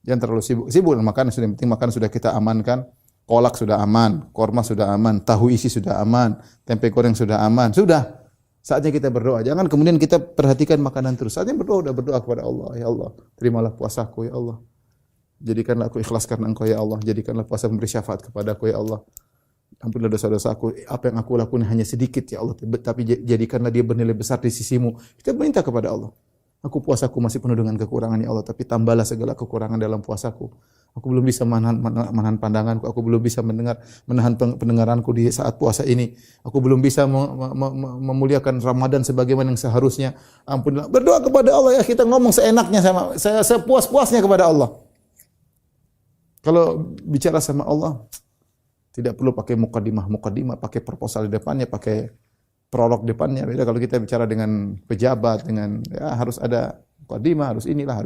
Speaker 3: Jangan terlalu sibuk dengan makanan, sudah penting makan sudah kita amankan, kolak sudah aman, korma sudah aman, tahu isi sudah aman, tempe goreng sudah aman. Sudah. Saatnya kita berdoa. Jangan kemudian kita perhatikan makanan terus. Saatnya berdoa, udah berdoa kepada Allah, ya Allah, terimalah puasaku ya Allah. Jadikanlah aku ikhlas karena Engkau ya Allah. Jadikanlah puasa memberi syafaat kepadaku ya Allah. Ampunilah dosa-dosaku. Apa yang aku lakukan hanya sedikit ya Allah, tapi jadikanlah dia bernilai besar di sisimu. Kita minta kepada Allah. Aku puasaku masih penuh dengan kekurangan ya Allah, tapi tambahlah segala kekurangan dalam puasaku. Aku belum bisa menahan pandanganku, aku belum bisa menahan pendengaranku di saat puasa ini. Aku belum bisa memuliakan Ramadan sebagaimana yang seharusnya. Ampunilah. Berdoa kepada Allah ya, kita ngomong seenaknya saya sepuas-puasnya kepada Allah. Kalau bicara sama Allah tidak perlu pakai mukadimah, pakai proposal di depannya, pakai prolog depannya. Beda kalau kita bicara dengan pejabat, dengan ya harus ada mukadimah, harus inilah.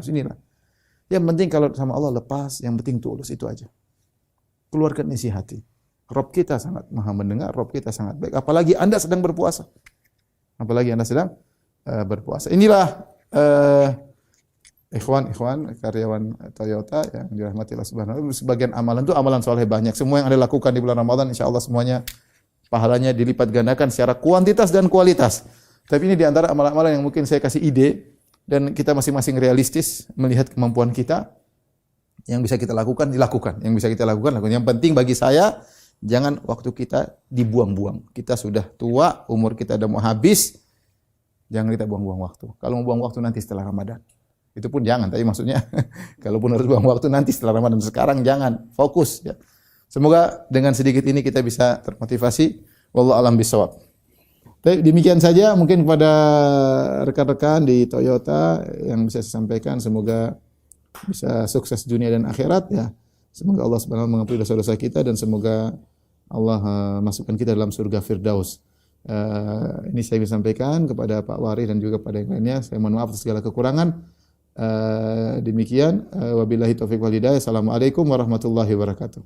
Speaker 3: Yang penting kalau sama Allah lepas, yang penting tulus, itu aja. Keluarkan isi hati. Rabb kita sangat Maha mendengar, Rabb kita sangat baik. Apalagi Anda sedang berpuasa. Inilah ikhwan karyawan Toyota yang dirahmati Allah Subhanahu wa taala. Sebagian amalan itu amalan soleh banyak. Semua yang Anda lakukan di bulan Ramadan insyaallah semuanya pahalanya dilipat gandakan secara kuantitas dan kualitas. Tapi ini di antara amalan-amalan yang mungkin saya kasih ide dan kita masing-masing realistis melihat kemampuan kita. Yang bisa kita lakukan, dilakukan. Yang bisa kita lakukan, lakukan. Yang penting bagi saya, jangan waktu kita dibuang-buang. Kita sudah tua, umur kita udah mau habis, jangan kita buang-buang waktu. Kalau mau buang waktu nanti setelah Ramadan. Itu pun jangan, tapi maksudnya kalaupun harus buang waktu nanti setelah Ramadan, sekarang jangan, fokus ya. Semoga dengan sedikit ini kita bisa termotivasi. Wallahu a'lam bishawab. Baik, demikian saja mungkin kepada rekan-rekan di Toyota yang bisa saya sampaikan, semoga bisa sukses dunia dan akhirat ya. Semoga Allah Subhanahu wa taala mengampuni dosa-dosa kita dan semoga Allah masukkan kita dalam surga Firdaus. Ini saya bisa sampaikan kepada Pak Wari dan juga pada yang lainnya. Saya mohon maaf atas segala kekurangan. Demikian wabillahi taufiq wal hidayah. Assalamualaikum warahmatullahi wabarakatuh.